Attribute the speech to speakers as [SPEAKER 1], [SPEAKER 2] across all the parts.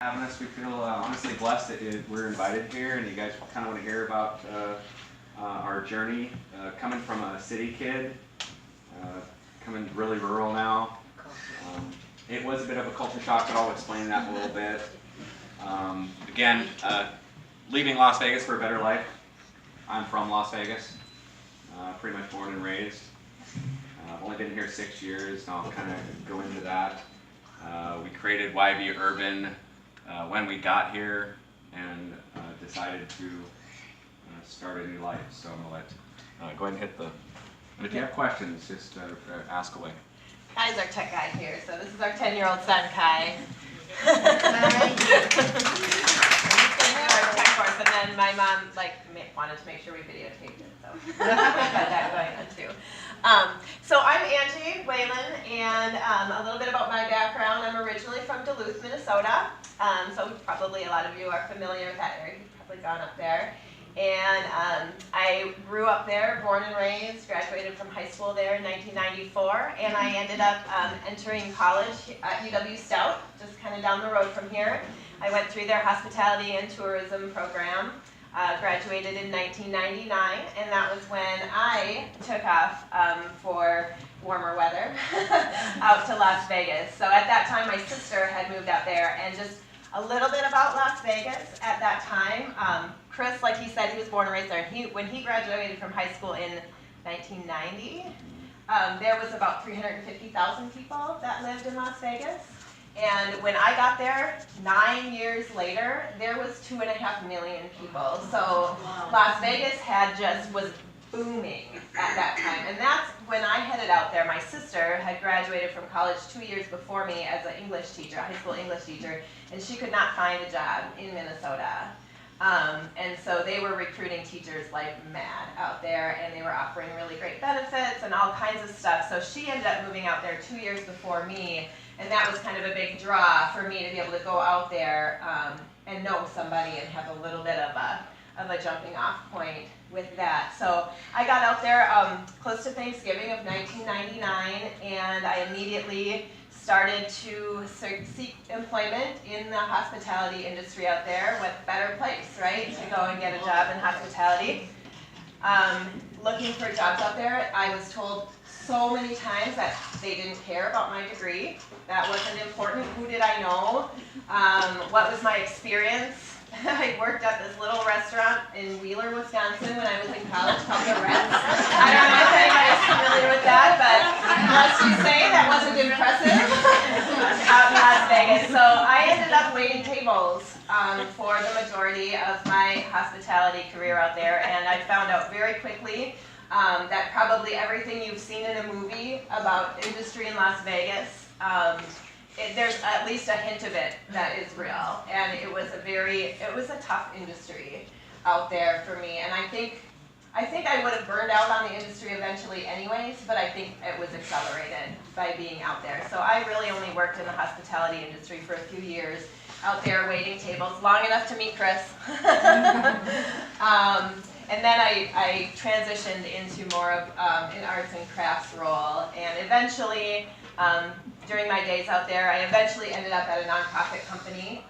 [SPEAKER 1] Having us. We feel honestly blessed that we're invited here, and you guys kind of want to hear about our journey coming from a city kid, coming really rural now. It was a bit of a culture shock, but I'll explain that a little bit. Again, leaving Las Vegas for a better life. I'm from Las Vegas, pretty much born and raised. I've only been here 6 years, and I'll kind of go into that. We created YV Urban when we got here and decided to start a new life. So I'm going to let go ahead and hit the. If you have questions, just ask away.
[SPEAKER 2] Kai's our tech guy here, so this is our 10-year-old son, Kai. Our tech course, and then my mom wanted to make sure we videotaped it, so we got that going on too. So I'm Auntie Whelan, and a little bit about my background. I'm originally from Duluth, Minnesota, so probably a lot of you are familiar with that area. You've probably gone up there. And I grew up there, born and raised, graduated from high school there in 1994, and I ended up entering college at UW Stout, just kind of down the road from here. I went through their hospitality and tourism program, graduated in 1999, and that was when I took off for warmer weather out to Las Vegas. So at that time, my sister had moved out there, and just a little bit about Las Vegas at that time. Chris, like he said, he was born and raised there. When he graduated from high school in 1990, there was about 350,000 people that lived in Las Vegas. And when I got there, 9 years later, there was 2.5 million people. So Las Vegas was booming at that time. And that's when I headed out there. My sister had graduated from college 2 years before me as an English teacher, a high school English teacher, and she could not find a job in Minnesota. And so they were recruiting teachers like mad out there, and they were offering really great benefits and all kinds of stuff. So she ended up moving out there 2 years before me, and that was kind of a big draw for me to be able to go out there and know somebody and have a little bit of a jumping off point with that. So I got out there close to Thanksgiving of 1999, and I immediately started to seek employment in the hospitality industry out there. What better place, right, to go and get a job in hospitality. Looking for jobs out there, I was told so many times that they didn't care about my degree. That wasn't important. Who did I know? What was my experience? I worked at this little restaurant in Wheeler, Wisconsin when I was in college called The Ritz. I don't know if anybody's familiar with that, but let's just say that wasn't impressive out in Las Vegas. So I ended up waiting tables for the majority of my hospitality career out there, and I found out very quickly that probably everything you've seen in a movie about industry in Las Vegas, there's at least a hint of it that is real, and it was a tough industry out there for me, and I think I would have burned out on the industry eventually anyways, but I think it was accelerated by being out there. So I really only worked in the hospitality industry for a few years, out there waiting tables, long enough to meet Chris. And then I transitioned into more of an arts and crafts role, and eventually, during my days out there, I eventually ended up at a nonprofit company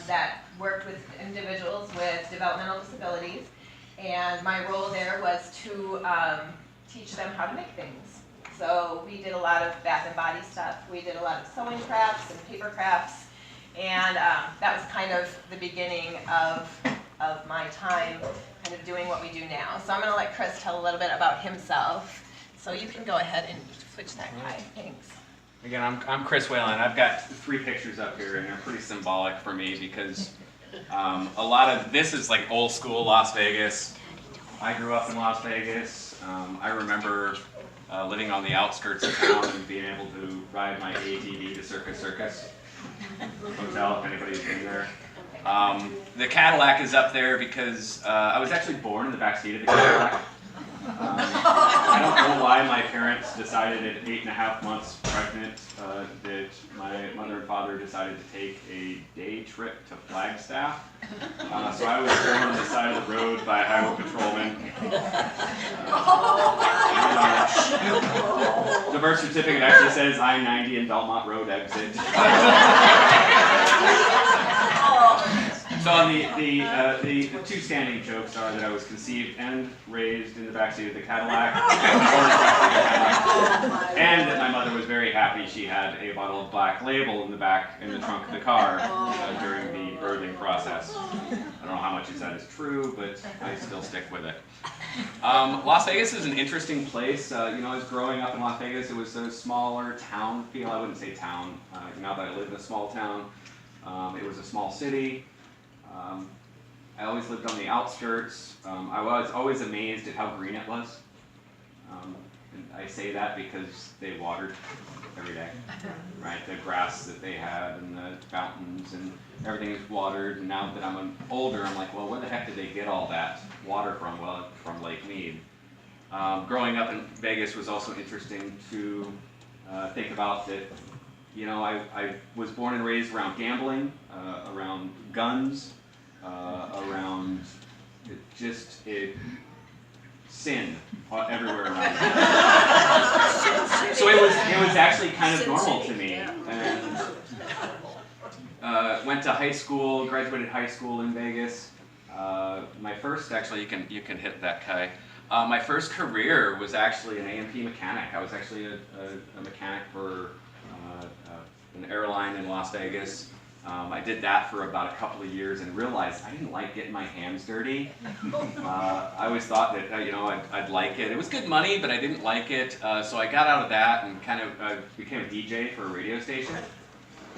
[SPEAKER 2] that worked with individuals with developmental disabilities, and my role there was to teach them how to make things. So we did a lot of bath and body stuff. We did a lot of sewing crafts and paper crafts, and that was kind of the beginning of my time kind of doing what we do now. So I'm going to let Chris tell a little bit about himself. So you can go ahead and switch that guy. Thanks.
[SPEAKER 1] Again, I'm Chris Whalen. I've got 3 pictures up here, and they're pretty symbolic for me because a lot of this is like old school Las Vegas. I grew up in Las Vegas. I remember living on the outskirts of town and being able to ride my ATV to Circus Hotel, if anybody's been there. The Cadillac is up there because I was actually born in the backseat of the Cadillac. I don't know why my parents decided at 8.5 months pregnant that my mother and father decided to take a day trip to Flagstaff. So I was born on the side of the road by a highway patrolman. The birth certificate actually says I-90 and Belmont Road exit. So the two standing jokes are that I was conceived and raised in the backseat of the Cadillac, and that my mother was very happy she had a bottle of Black Label in the trunk of the car during the birthing process. I don't know how much of that is true, but I still stick with it. Las Vegas is an interesting place. You know, as growing up in Las Vegas, it was a smaller town feel. I wouldn't say town, now that I live in a small town. It was a small city. I always lived on the outskirts. I was always amazed at how green it was. And I say that because they watered every day, right? The grass that they had and the fountains and everything is watered. And now that I'm older, I'm like, well, where the heck did they get all that water from? Well, from Lake Mead. Growing up in Vegas was also interesting to think about that. You know, I was born and raised around gambling, around guns, around sin everywhere around me. So it was actually kind of normal to me. And went to high school, graduated high school in Vegas. My first, actually, you can hit that, Kai. My first career was actually an A&P mechanic. I was actually a mechanic for an airline in Las Vegas. I did that for about a couple of years and realized I didn't like getting my hands dirty. I always thought that you know, I'd like it. It was good money, but I didn't like it. So I got out of that and kind of became a DJ for a radio station.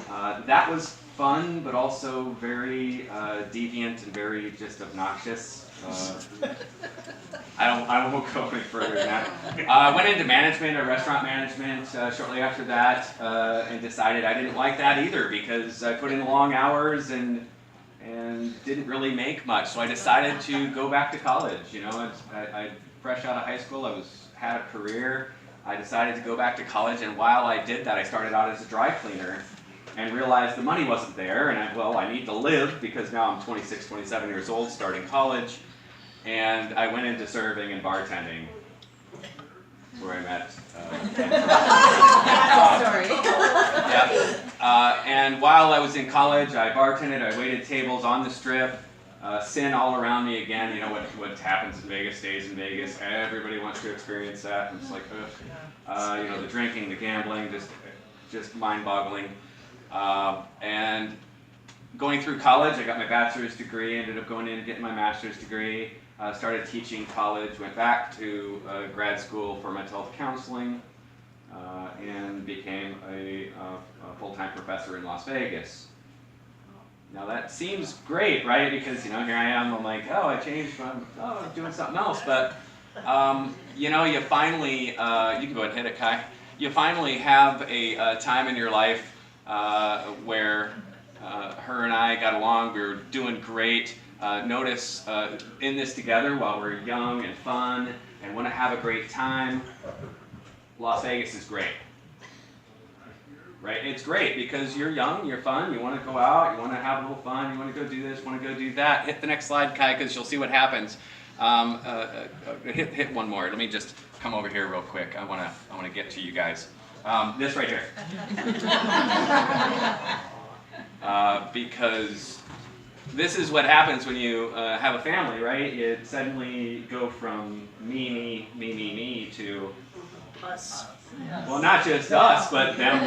[SPEAKER 1] That was fun, but also very deviant and very just obnoxious. I won't go any further than that. I went into management, or restaurant management, shortly after that, and decided I didn't like that either because I put in long hours and didn't really make much. So I decided to go back to college. You know, I fresh out of high school, had a career. I decided to go back to college, and while I did that, I started out as a dry cleaner and realized the money wasn't there, and I need to live because now I'm 26, 27 years old, starting college. And I went into serving and bartending. That's where I met.
[SPEAKER 2] Sorry.
[SPEAKER 1] Yeah. And while I was in college, I bartended. I waited tables on the Strip. Sin all around me again. You know what happens in Vegas stays in Vegas. Everybody wants to experience that. And it's like, you know, the drinking, the gambling, just mind-boggling. And going through college, I got my bachelor's degree. Ended up going in and getting my master's degree. Started teaching college, went back to grad school for mental health counseling, and became a full-time professor in Las Vegas. Now that seems great, right? Because, you know, here I am, I'm like, oh, I changed, I'm doing something else. But, you know, you finally, you can go ahead and hit it, Kai. You finally have a time in your life where her and I got along, we were doing great. Notice in this together while we're young and fun and want to have a great time, Las Vegas is great. Right? It's great because you're young, you're fun, you want to go out, you want to have a little fun, you want to go do this, want to go do that. Hit the next slide, Kai, because you'll see what happens. Hit one more. Let me just come over here real quick. I want to get to you guys. This right here. Because this is what happens when you have a family, right? You suddenly go from me to
[SPEAKER 3] Us.
[SPEAKER 1] well, not just us, but them.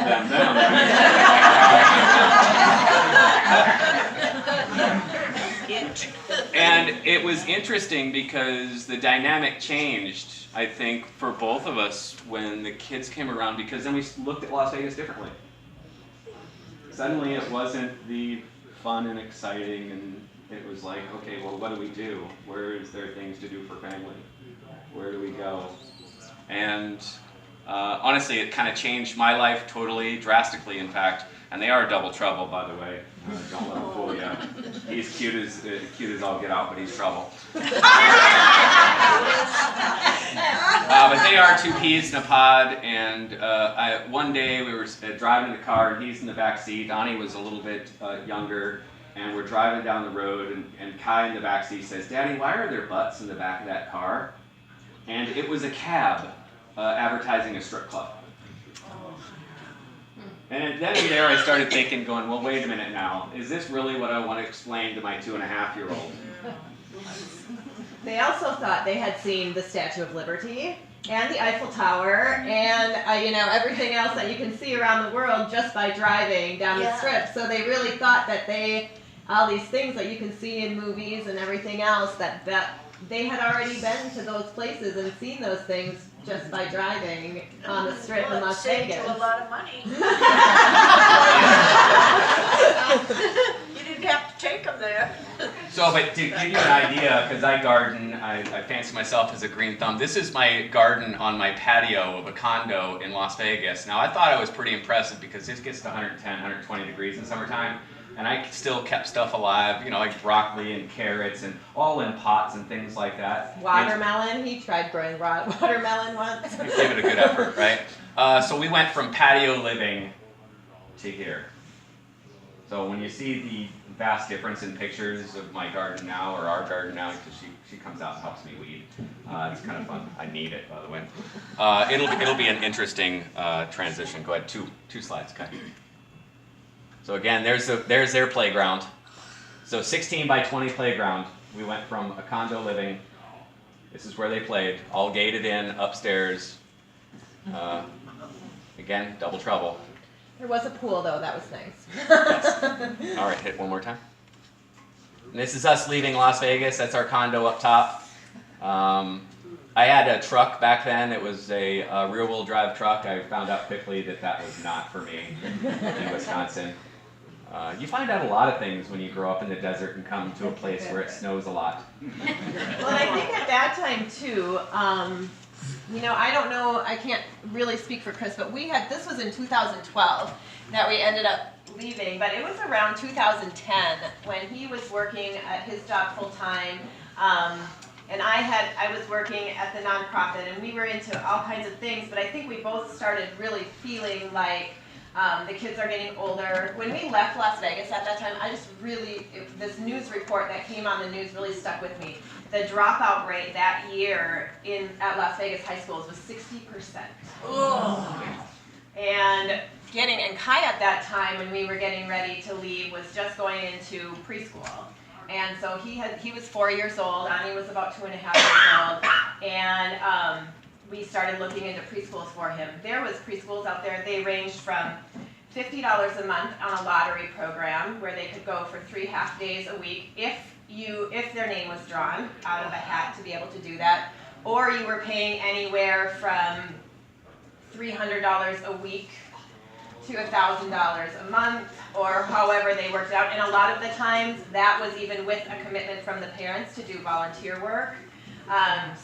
[SPEAKER 1] And it was interesting because the dynamic changed, I think, for both of us when the kids came around, because then we looked at Las Vegas differently. Suddenly it wasn't the fun and exciting, and it was like, okay, well, what do we do? Where is there things to do for family? Where do we go? And honestly, it kind of changed my life totally, drastically, in fact. And they are double trouble, by the way. Don't let him fool you. He's cute as all get out, but he's trouble. But they are two peas in a pod. And one day we were driving in the car, and he's in the back seat. Donnie was a little bit younger, and we're driving down the road, and Kai in the back seat says, "Daddy, why are there butts in the back of that car?" And it was a cab advertising a strip club. And then there I started thinking, going, well, wait a minute now. Is this really what I want to explain to my 2.5-year-old?
[SPEAKER 2] They also thought they had seen the Statue of Liberty and the Eiffel Tower and, you know, everything else that you can see around the world just by driving down the strip. So they really thought that all these things that you can see in movies and everything else, that they had already been to those places and seen those things just by driving on the strip in Las Vegas.
[SPEAKER 3] Saved you a lot of money. You didn't have to take them there.
[SPEAKER 1] So, but to give you an idea, because I garden, I fancy myself as a green thumb. This is my garden on my patio of a condo in Las Vegas. Now, I thought I was pretty impressive because this gets to 110, 120 degrees in summertime. And I still kept stuff alive, you know, like broccoli and carrots and all in pots and things like that.
[SPEAKER 2] Watermelon, he tried growing watermelon once.
[SPEAKER 1] Gave it a good effort, right? So we went from patio living to here. So when you see the vast difference in pictures of my garden now, or our garden now, because she comes out and helps me weed. It's kind of fun. I need it, by the way. It'll be an interesting transition. Go ahead, two slides, okay. So again, there's their playground. So 16 by 20 playground. We went from a condo living. This is where they played, all gated in, upstairs. Again, double trouble.
[SPEAKER 2] There was a pool though, that was nice.
[SPEAKER 1] Yes. All right, hit one more time. And this is us leaving Las Vegas. That's our condo up top. I had a truck back then. It was a rear-wheel drive truck. I found out quickly that was not for me in Wisconsin. You find out a lot of things when you grow up in the desert and come to a place where it snows a lot.
[SPEAKER 2] Well, I think at that time too, you know, I don't know, I can't really speak for Chris, but this was in 2012 that we ended up leaving, but it was around 2010 when he was working at his job full time, and I was working at the nonprofit, and we were into all kinds of things, but I think we both started really feeling like the kids are getting older. When we left Las Vegas at that time, this news report that came on the news really stuck with me. The dropout rate that year at Las Vegas high schools was 60%. Oh. And Kai at that time, when we were getting ready to leave, was just going into preschool. And so he was 4 years old, Annie was about 2.5 years old, and we started looking into preschools for him. There was preschools out there. They ranged from $50 a month on a lottery program where they could go for 3 half days a week if their name was drawn out of a hat to be able to do that, or you were paying anywhere from $300 a week to $1,000 a month, or however they worked it out. And a lot of the times that was even with a commitment from the parents to do volunteer work.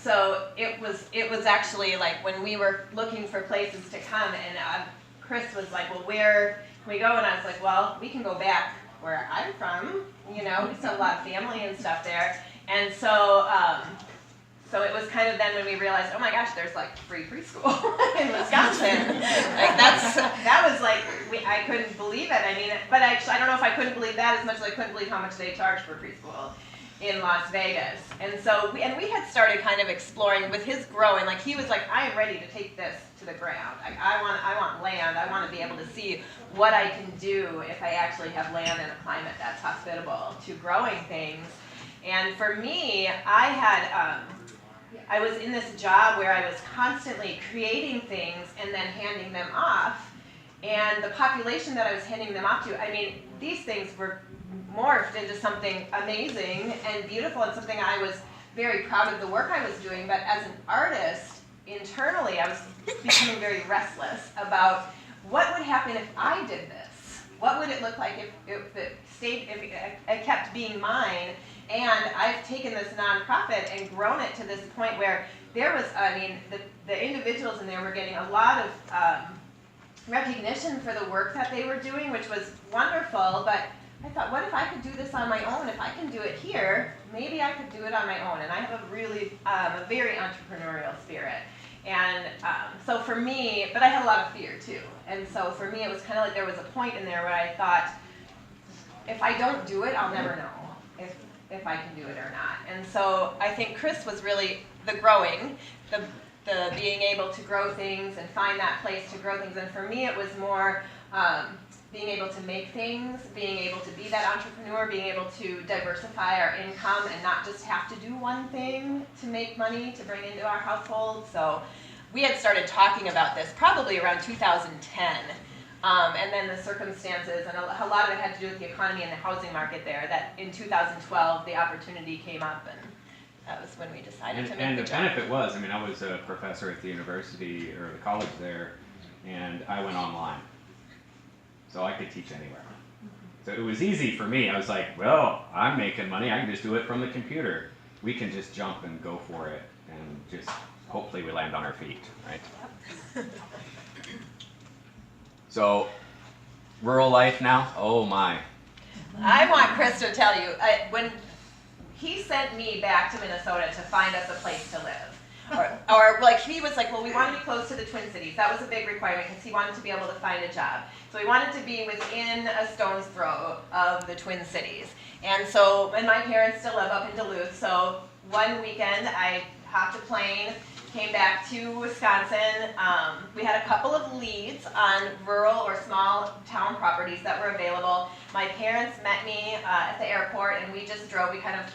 [SPEAKER 2] So it was actually like when we were looking for places to come, and Chris was like, well, where can we go? And I was like, well, we can go back where I'm from, you know, we still have a lot of family and stuff there. And so it was kind of then when we realized, oh my gosh, there's like free preschool in Wisconsin. Like that was like, I couldn't believe it. I mean, but actually, I don't know if I couldn't believe that as much as I couldn't believe how much they charged for preschool in Las Vegas. And so we had started kind of exploring with his growing, like he was like, I am ready to take this to the ground. Like I want land. I want to be able to see what I can do if I actually have land in a climate that's hospitable to growing things. And for me, I was in this job where I was constantly creating things and then handing them off. And the population that I was handing them off to, I mean, these things were morphed into something amazing and beautiful and something I was very proud of the work I was doing. But as an artist, internally, I was becoming very restless about what would happen if I did this? What would it look like if it kept being mine? And I've taken this nonprofit and grown it to this point where there was, I mean, the individuals in there were getting a lot of recognition for the work that they were doing, which was wonderful, but I thought, what if I could do this on my own? If I can do it here, maybe I could do it on my own. And I have a very entrepreneurial spirit. And so for me, but I had a lot of fear too. And so for me, it was kind of like there was a point in there where I thought, if I don't do it, I'll never know if I can do it or not. And so I think Chris was really the growing, the being able to grow things and find that place to grow things. And for me, it was more being able to make things, being able to be that entrepreneur, being able to diversify our income and not just have to do one thing to make money to bring into our household. So we had started talking about this probably around 2010. And then the circumstances, and a lot of it had to do with the economy and the housing market there, that in 2012 the opportunity came up, and that was when we decided to make
[SPEAKER 1] and
[SPEAKER 2] the
[SPEAKER 1] the
[SPEAKER 2] jump.
[SPEAKER 1] benefit was, I mean, I was a professor at the university, or the college there, and I went online. So I could teach anywhere. So it was easy for me. I was like, well, I'm making money, I can just do it from the computer. We can just jump and go for it, and just hopefully we land on our feet, right?
[SPEAKER 2] Yep.
[SPEAKER 1] So, rural life now, oh my.
[SPEAKER 2] I want Chris to tell you, when he sent me back to Minnesota to find us a place to live, or like he was like, well, we want to be close to the Twin Cities. That was a big requirement because he wanted to be able to find a job. So he wanted to be within a stone's throw of the Twin Cities. And so, and my parents still live up in Duluth, so one weekend I hopped a plane, came back to Wisconsin. We had a couple of leads on rural or small town properties that were available. My parents met me at the airport, and we just drove. We kind of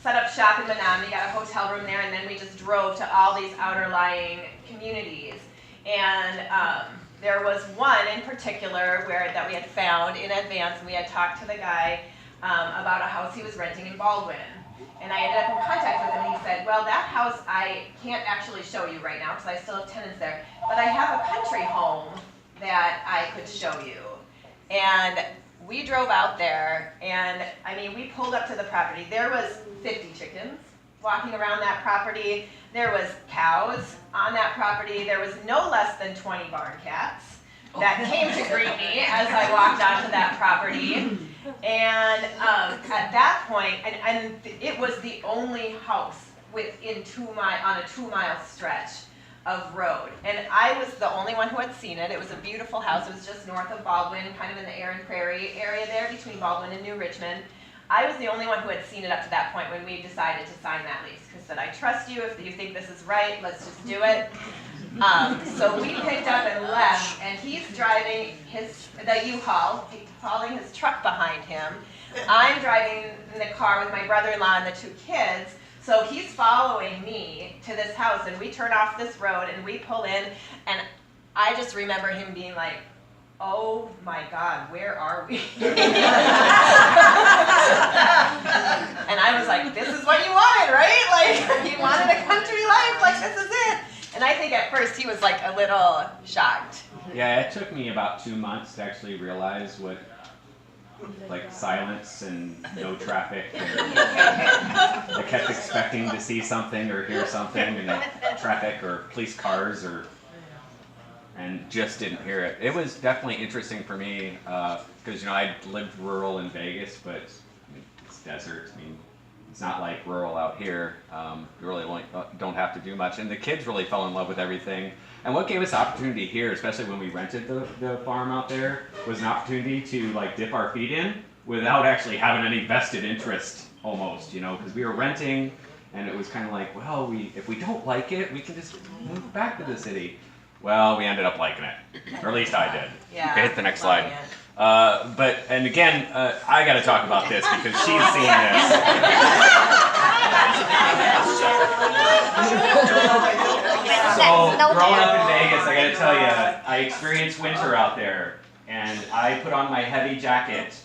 [SPEAKER 2] set up shop in Menominee, got a hotel room there, and then we just drove to all these outer lying communities. And there was one in particular that we had found in advance, and we had talked to the guy about a house he was renting in Baldwin. And I ended up in contact with him, and he said, well, that house I can't actually show you right now because I still have tenants there, but I have a country home that I could show you. And we drove out there, and I mean, we pulled up to the property. There was 50 chickens walking around that property. There was cows on that property. There was no less than 20 barn cats that came to greet me as I walked onto that property. And at that point, and it was the only house within on a 2-mile stretch of road. And I was the only one who had seen it. It was a beautiful house. It was just north of Baldwin, kind of in the Erin Prairie area there between Baldwin and New Richmond. I was the only one who had seen it up to that point when we decided to sign that lease. Chris said, I trust you. If you think this is right, let's just do it. So we picked up and left, and he's driving the U-Haul, hauling his truck behind him. I'm driving in the car with my brother-in-law and the 2 kids. So he's following me to this house, and we turn off this road and we pull in, and I just remember him being like, oh my God, where are we? And I was like, this is what you wanted, right? Like, you wanted a country life, like this is it. And I think at first he was like a little shocked.
[SPEAKER 1] Yeah, it took me about 2 months to actually realize what, like, silence and no traffic. I kept expecting to see something or hear something, and traffic or police cars, and just didn't hear it. It was definitely interesting for me because I lived rural in Vegas, but I mean, it's desert. I mean, it's not like rural out here. You really don't have to do much, and the kids really fell in love with everything. And what gave us opportunity here, especially when we rented the farm out there, was an opportunity to like dip our feet in without actually having any vested interest, almost, because we were renting, and it was kind of like, well, if we don't like it, we can just move back to the city. Well, we ended up liking it, or at least I did.
[SPEAKER 2] Yeah.
[SPEAKER 1] Hit the next slide. And again, I got to talk about this because she's seen this. So, growing up in Vegas, I got to tell you, I experienced winter out there, and I put on my heavy jacket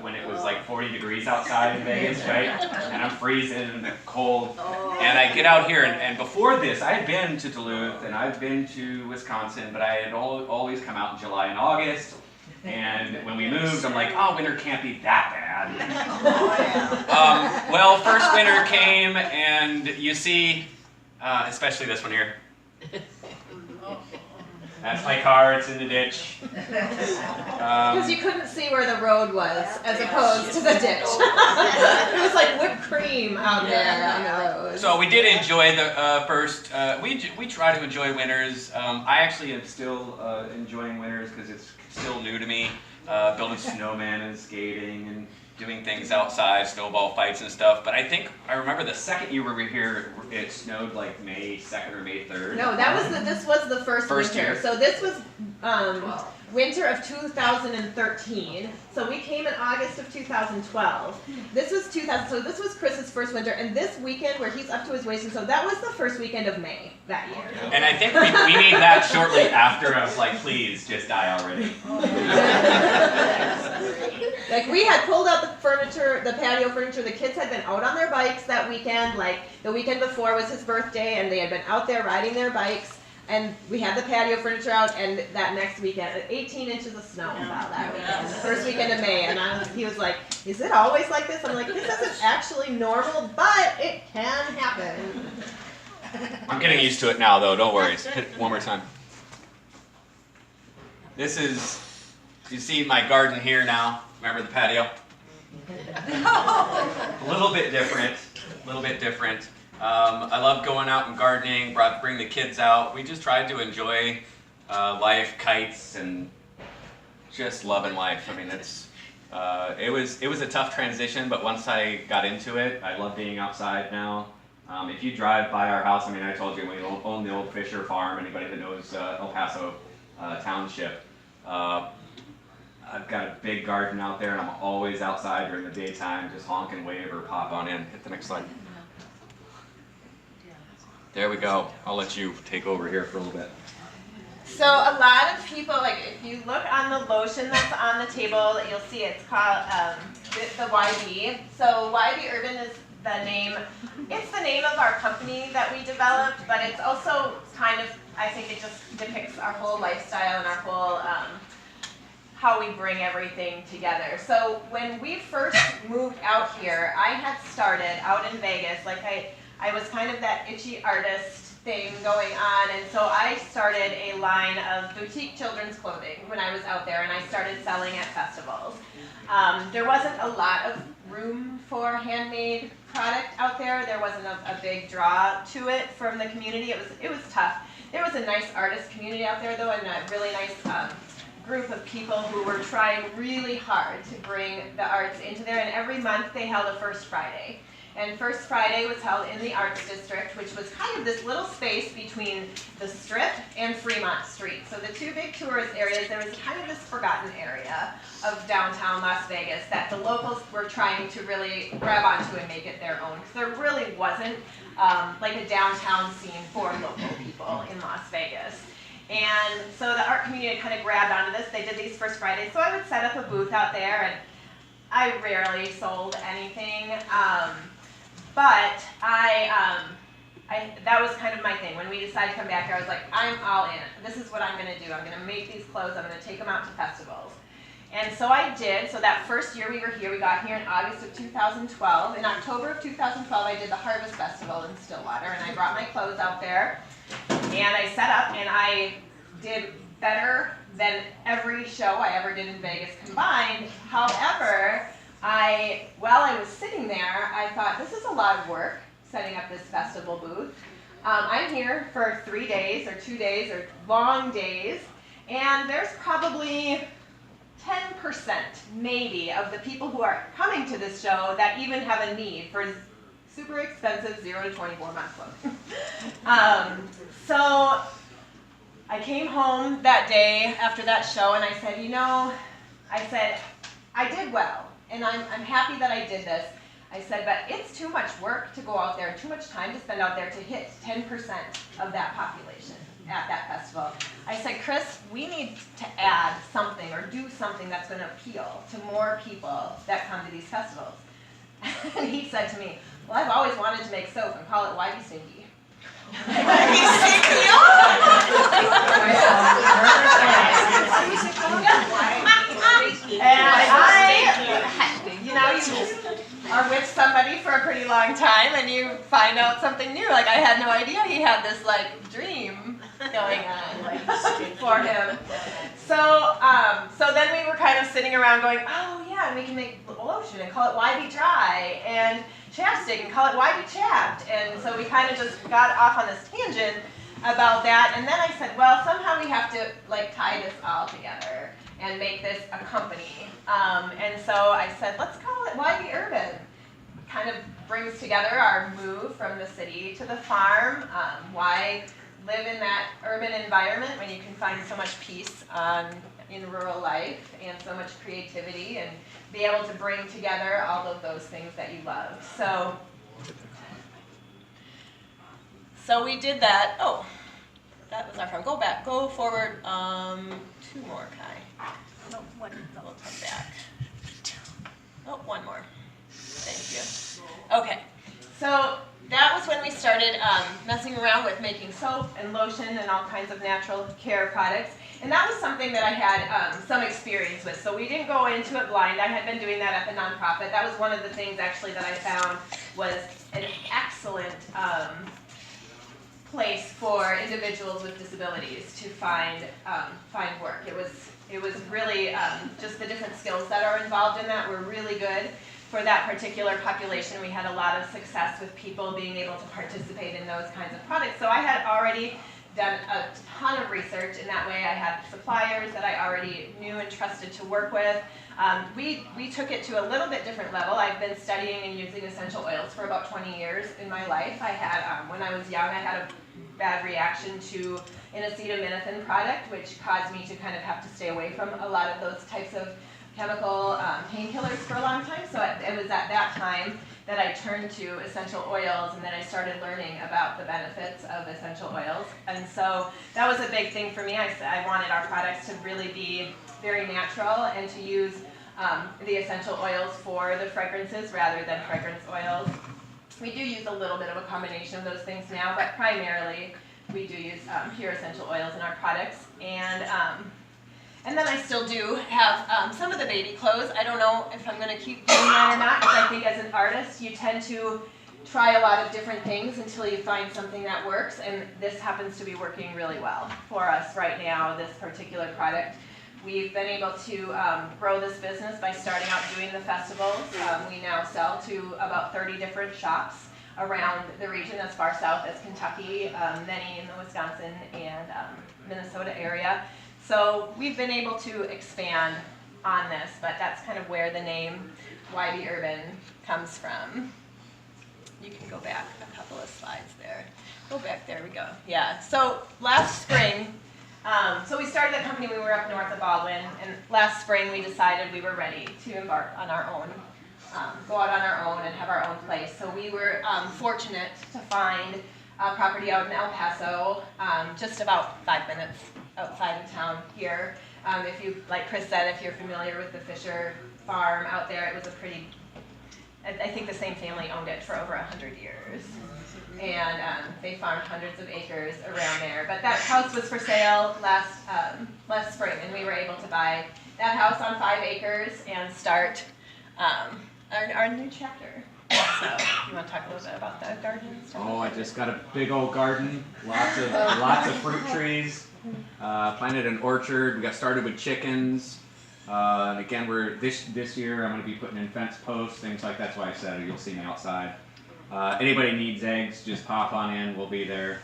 [SPEAKER 1] when it was like 40 degrees outside in Vegas, right? And I'm freezing and cold. And I get out here, and before this, I had been to Duluth and I've been to Wisconsin, but I had always come out in July and August. And when we moved, I'm like, oh, winter can't be that bad. Well, first winter came, and you see, especially this one here. That's my car, it's in the ditch.
[SPEAKER 2] Because you couldn't see where the road was, as opposed to the ditch. It was like whipped cream out there on the road.
[SPEAKER 1] So we did enjoy the first, we try to enjoy winters. I actually am still enjoying winters because it's still new to me. Building snowmen and skating and doing things outside, snowball fights and stuff. But I remember the second year we were here, it snowed like May 2nd or May 3rd.
[SPEAKER 2] No, this was the first winter.
[SPEAKER 1] Year.
[SPEAKER 2] So this was winter of 2013. So we came in August of 2012. This was 2000. So this was Chris's first winter, and this weekend where he's up to his waist, and so that was the first weekend of May that year.
[SPEAKER 1] And I think we made that shortly after. I was like, please, just die already.
[SPEAKER 2] Like we had pulled out the furniture, the patio furniture. The kids had been out on their bikes that weekend. Like the weekend before was his birthday, and they had been out there riding their bikes. And we had the patio furniture out, and that next weekend, 18 inches of snow fell that weekend, the first weekend of May. And he was like, is it always like this? I'm like, this isn't actually normal, but it can happen.
[SPEAKER 1] I'm getting used to it now, though. Don't worry. Hit it one more time. This is, you see my garden here now. Remember the patio? A little bit different. A little bit different. I love going out and gardening, bring the kids out. We just tried to enjoy life, kites, and just loving life. I mean, it was a tough transition, but once I got into it, I love being outside now. If you drive by our house, I mean, I told you we own the old Fisher Farm. Anybody that knows El Paso Township, I've got a big garden out there, and I'm always outside during the daytime, just honk and wave or pop on in. Hit the next slide. There we go. I'll let you take over here for a little bit.
[SPEAKER 2] So a lot of people, like if you look on the lotion that's on the table, you'll see it's called the YB. So YB Urban is the name. It's the name of our company that we developed, but it's also kind of, I think it just depicts our whole lifestyle and our whole how we bring everything together. So when we first moved out here, I had started out in Vegas, like I was kind of that itchy artist thing going on, and so I started a line of boutique children's clothing when I was out there, and I started selling at festivals. There wasn't a lot of room for handmade product out there. There wasn't a big draw to it from the community. It was tough. There was a nice artist community out there though, and a really nice group of people who were trying really hard to bring the arts into there, and every month they held a First Friday. And First Friday was held in the Arts District, which was kind of this little space between the Strip and Fremont Street. So the two big tourist areas, there was kind of this forgotten area of downtown Las Vegas that the locals were trying to really grab onto and make it their own. Because there really wasn't like a downtown scene for local people in Las Vegas. And so the art community kind of grabbed onto this. They did these First Fridays. So I would set up a booth out there, and I rarely sold anything. But that was kind of my thing. When we decided to come back here, I was like, I'm all in. This is what I'm going to do. I'm going to make these clothes. I'm going to take them out to festivals. And so I did. So that first year we were here, we got here in August of 2012. In October of 2012, I did the Harvest Festival in Stillwater, and I brought my clothes out there, and I set up, and I did better than every show I ever did in Vegas combined. However, while I was sitting there, I thought, this is a lot of work, setting up this festival booth. I'm here for 3 days or 2 days or long days, and there's probably 10% maybe of the people who are coming to this show that even have a need for super expensive 0 to 24 month clothing. So I came home that day after that show, and I said, you know, I did well. And I'm happy that I did this. I said, but it's too much work to go out there, too much time to spend out there to hit 10% of that population at that festival. I said, Chris, we need to add something or do something that's going to appeal to more people that come to these festivals. And he said to me, well, I've always wanted to make soap and call it Whitey Stinky. You are with somebody for a pretty long time, and you find out something new. Like, I had no idea he had this like dream going on for him. So then we were kind of sitting around going, oh yeah, and we can make lotion and call it YB Dry, and chapstick and call it YB Chapped. And so we kind of just got off on this tangent about that. And then I said, well, somehow we have to like tie this all together and make this a company. And so I said, let's call it YB Urban. Kind of brings together our move from the city to the farm. Why live in that urban environment when you can find so much peace in rural life and so much creativity and be able to bring together all of those things that you love. So we did that. Oh, that was our farm. Go back, go forward, 2 more, Kai. No, one, double tap back. Oh, one more. Thank you. Okay, so that was when we started messing around with making soap and lotion and all kinds of natural care products. And that was something that I had some experience with. So we didn't go into it blind. I had been doing that at the nonprofit. That was one of the things actually that I found was an excellent place for individuals with disabilities to find work. It was really just the different skills that are involved in that were really good for that particular population. We had a lot of success with people being able to participate in those kinds of products. So I had already done a ton of research in that way. I had suppliers that I already knew and trusted to work with. We took it to a little bit different level. I've been studying and using essential oils for about 20 years in my life. I had, when I was young, I had a bad reaction to an acetaminophen product, which caused me to kind of have to stay away from a lot of those types of chemical painkillers for a long time. So it was at that time that I turned to essential oils, and then I started learning about the benefits of essential oils. And so that was a big thing for me. I wanted our products to really be very natural and to use the essential oils for the fragrances rather than fragrance oils. We do use a little bit of a combination of those things now, but primarily we do use pure essential oils in our products. And then I still do have some of the baby clothes. I don't know if I'm going to keep doing that or not, because I think as an artist you tend to try a lot of different things until you find something that works, and this happens to be working really well for us right now, this particular product. We've been able to grow this business by starting out doing the festivals. We now sell to about 30 different shops around the region as far south as Kentucky, many in the Wisconsin and Minnesota area. So we've been able to expand on this, but that's kind of where the name YB Urban comes from. You can go back a couple of slides there. Go back, there we go. Yeah, so last spring, so we started the company when we were up north of Baldwin, and last spring we decided we were ready to embark on our own, go out on our own and have our own place. So we were fortunate to find a property out in El Paso, just about 5 minutes outside of town here. If you, like Chris said, if you're familiar with the Fisher farm out there, it was a pretty, I think the same family owned it for over 100 years. And they farmed hundreds of acres around there. But that house was for sale last spring, and we were able to buy that house on 5 acres and start our new chapter. So, you want to talk a little bit about the garden and stuff?
[SPEAKER 1] Oh, I just got a big old garden, lots of fruit trees. Planted an orchard. We got started with chickens. And again, we're this year I'm going to be putting in fence posts, things like that. That's why I said you'll see me outside. Anybody needs eggs, just pop on in. We'll be there.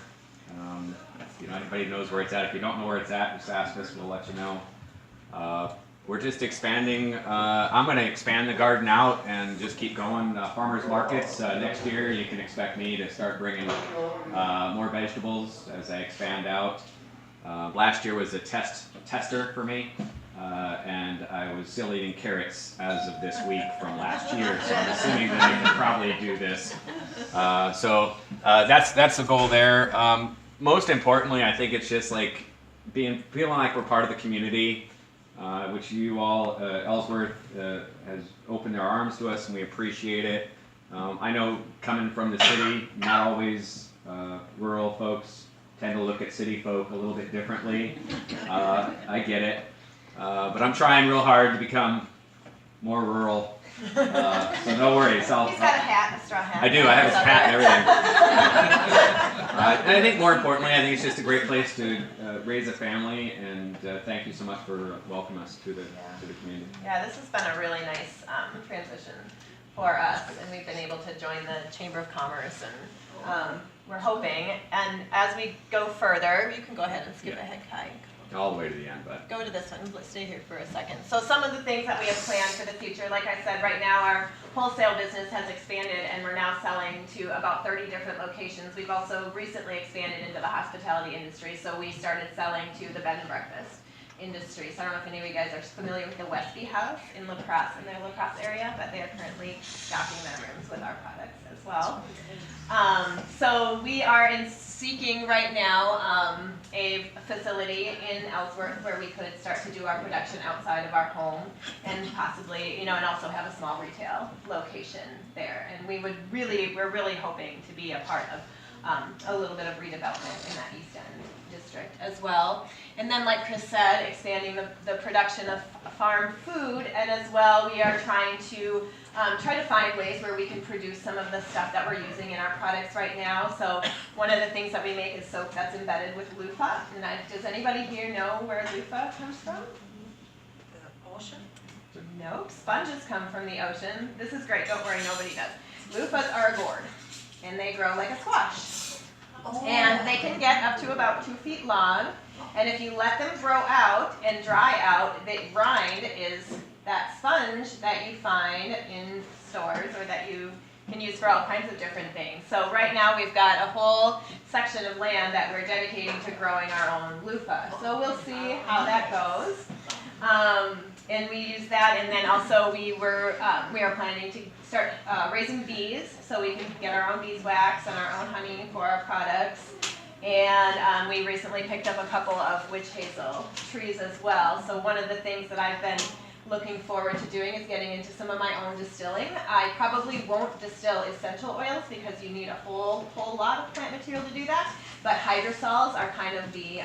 [SPEAKER 1] Anybody knows where it's at. If you don't know where it's at, just ask us. We'll let you know. We're just expanding. I'm going to expand the garden out and just keep going. Farmers markets next year. You can expect me to start bringing more vegetables as I expand out. Last year was a tester for me, and I was still eating carrots as of this week from last year, so I'm assuming that I can probably do this. So that's the goal there. Most importantly, I think it's just like feeling like we're part of the community, which you all, Ellsworth has opened their arms to us, and we appreciate it. I know coming from the city, not always rural folks tend to look at city folk a little bit differently. I get it. But I'm trying real hard to become more rural. So no worries.
[SPEAKER 2] He's got a hat, a straw hat.
[SPEAKER 1] I do. I have his hat and everything. And I think more importantly, I think it's just a great place to raise a family. And thank you so much for welcoming us to the community.
[SPEAKER 2] Yeah, this has been a really nice transition for us, and we've been able to join the Chamber of Commerce, and we're hoping. And as we go further, you can go ahead and skip ahead, Kai.
[SPEAKER 1] All the way to the end, but
[SPEAKER 2] Go to this one. Let's stay here for a second. So some of the things that we have planned for the future, like I said, right now our wholesale business has expanded, and we're now selling to about 30 different locations. We've also recently expanded into the hospitality industry, so we started selling to the bed and breakfast industry. So I don't know if any of you guys are familiar with the Westby House in La Crosse, in the La Crosse area, but they are currently stocking their rooms with our products as well. So we are seeking right now a facility in Ellsworth where we could start to do our production outside of our home and possibly, and also have a small retail location there. And we're really hoping to be a part of a little bit of redevelopment in that East End district as well. And then, like Chris said, expanding the production of farm food, and as well we are trying to try to find ways where we can produce some of the stuff that we're using in our products right now. So one of the things that we make is soap that's embedded with loofah. And does anybody here know where loofah comes from?
[SPEAKER 3] The ocean?
[SPEAKER 2] Nope, sponges come from the ocean. This is great, don't worry, nobody does. Loofahs are a gourd, and they grow like a squash.
[SPEAKER 3] Oh.
[SPEAKER 2] And they can get up to about 2 feet long, and if you let them grow out and dry out, the rind is that sponge that you find in stores or that you can use for all kinds of different things. So right now we've got a whole section of land that we're dedicating to growing our own loofah. So we'll see how that goes. And we use that, and then also we are planning to start raising bees, so we can get our own beeswax and our own honey for our products. And we recently picked up a couple of witch hazel trees as well. So one of the things that I've been looking forward to doing is getting into some of my own distilling. I probably won't distill essential oils because you need a whole lot of plant material to do that. But hydrosols are kind of the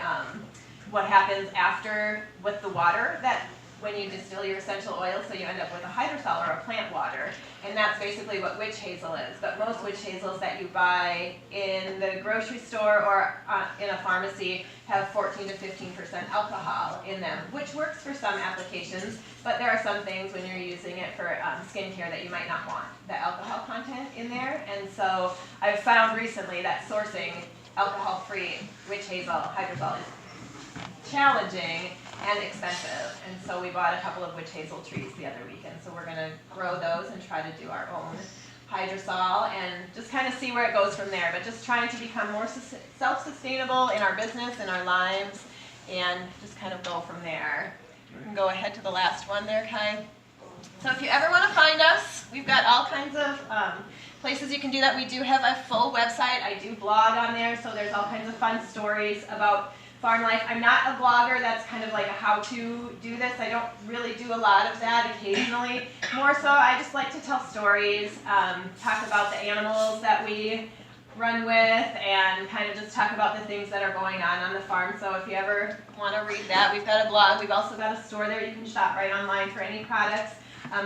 [SPEAKER 2] what happens after with the water that when you distill your essential oils, so you end up with a hydrosol or a plant water, and that's basically what witch hazel is. But most witch hazels that you buy in the grocery store or in a pharmacy have 14 to 15% alcohol in them, which works for some applications, but there are some things when you're using it for skincare that you might not want the alcohol content in there. And so I've found recently that sourcing alcohol-free witch hazel hydrosol is challenging and expensive, and so we bought a couple of witch hazel trees the other weekend. So we're going to grow those and try to do our own hydrosol and just kind of see where it goes from there. But just trying to become more self-sustainable in our business, in our lives, and just kind of go from there. You can go ahead to the last one there, Kai. So if you ever want to find us, we've got all kinds of places you can do that. We do have a full website. I do blog on there, so there's all kinds of fun stories about farm life. I'm not a blogger that's kind of like a how to do this. I don't really do a lot of that occasionally. More so, I just like to tell stories, talk about the animals that we run with, and kind of just talk about the things that are going on the farm. So if you ever want to read that, we've got a blog. We've also got a store there you can shop right online for any products.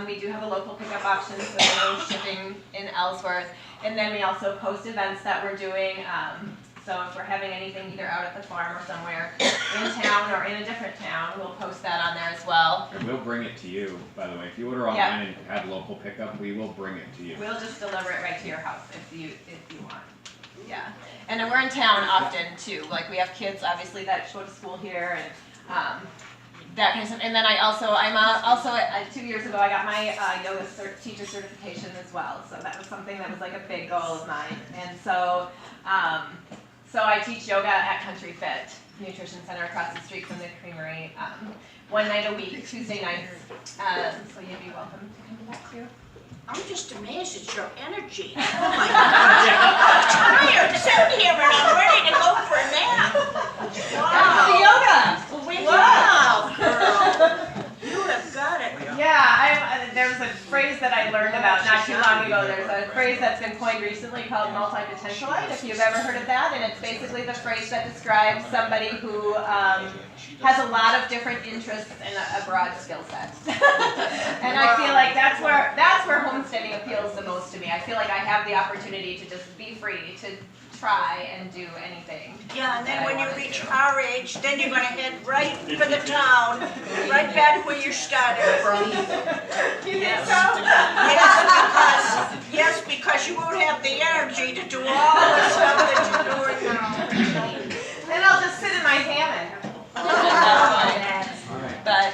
[SPEAKER 2] We do have a local pickup option, so no shipping in Ellsworth. And then we also post events that we're doing. So if we're having anything either out at the farm or somewhere in town or in a different town, we'll post that on there as well.
[SPEAKER 1] And we'll bring it to you, by the way. If you order online and have local pickup, we will bring it to you.
[SPEAKER 2] We'll just deliver it right to your house if you want. Yeah. And then we're in town often too. Like we have kids obviously that go to school here and that kind of stuff. And then I'm also 2 years ago I got my yoga teacher certification as well. So that was something that was like a big goal of mine. And so I teach yoga at Country Fit Nutrition Center across the street from the creamery 1 night a week, Tuesday nights. So you'd be welcome to come to that too.
[SPEAKER 3] I'm just amazed at your energy. Oh my God. I'm tired sitting here and I'm ready to go for a nap.
[SPEAKER 2] That's the yoga.
[SPEAKER 3] Wow, girl. You have got it.
[SPEAKER 2] Yeah, there was a phrase that I learned about not too long ago. There's a phrase that's been coined recently called multi-potentialite, if you've ever heard of that, and it's basically the phrase that describes somebody who has a lot of different interests and a broad skill set. And I feel like that's where homesteading appeals the most to me. I feel like I have the opportunity to just be free to try and do anything.
[SPEAKER 3] Yeah, and then when you reach our age, then you're going to head right for the town, right back where you started from.
[SPEAKER 2] You think so?
[SPEAKER 3] Yes, because you won't have the energy to do all the stuff that you're doing now.
[SPEAKER 2] Then I'll just sit in my hammock. But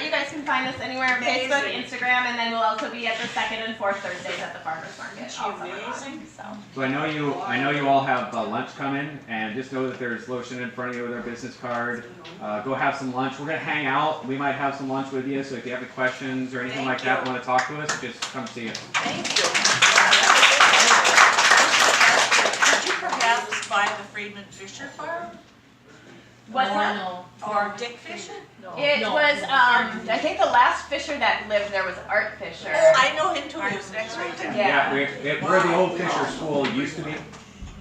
[SPEAKER 2] you guys can find us anywhere, Facebook, Instagram, and then we'll also also be at the second and fourth Thursdays at the farmers market. all summer long,
[SPEAKER 3] Amazing.
[SPEAKER 2] So.
[SPEAKER 1] I know you all have lunch coming, and just know that there's lotion in front of you with our business card. Go have some lunch. We're gonna hang out. We might have some lunch with you, so if you have any questions or anything like that, want to talk to us, just come see us.
[SPEAKER 3] Thank you. Did you perhaps buy the Friedman Fisher farm?
[SPEAKER 2] What's that?
[SPEAKER 3] Or Dick Fisher?
[SPEAKER 2] It was, I think the last Fisher that lived there was Art Fisher.
[SPEAKER 3] Oh, I know him too, he was an X-ray tech.
[SPEAKER 2] Yeah.
[SPEAKER 1] Where the old Fisher School used to be.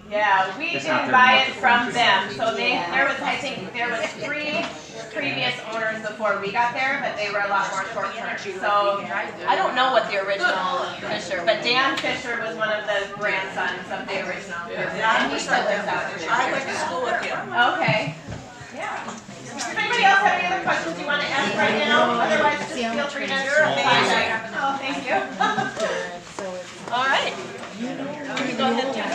[SPEAKER 2] Yeah, we
[SPEAKER 1] It's not
[SPEAKER 2] didn't
[SPEAKER 1] very
[SPEAKER 2] buy
[SPEAKER 1] much
[SPEAKER 2] it
[SPEAKER 1] of
[SPEAKER 2] from
[SPEAKER 1] one.
[SPEAKER 2] them, so I think there was 3 previous owners before we got there, but they were a lot more short term. So, I don't know what the original Fisher, but Dan Fisher was one of the grandsons of the original person. And he still lives out there.
[SPEAKER 3] I went to school with him.
[SPEAKER 2] Okay, yeah. Does anybody else have any other questions you want to ask right now? Otherwise, just feel free to.
[SPEAKER 3] You're amazing.
[SPEAKER 2] Oh, thank you. All right.
[SPEAKER 3] Go ahead, Jen.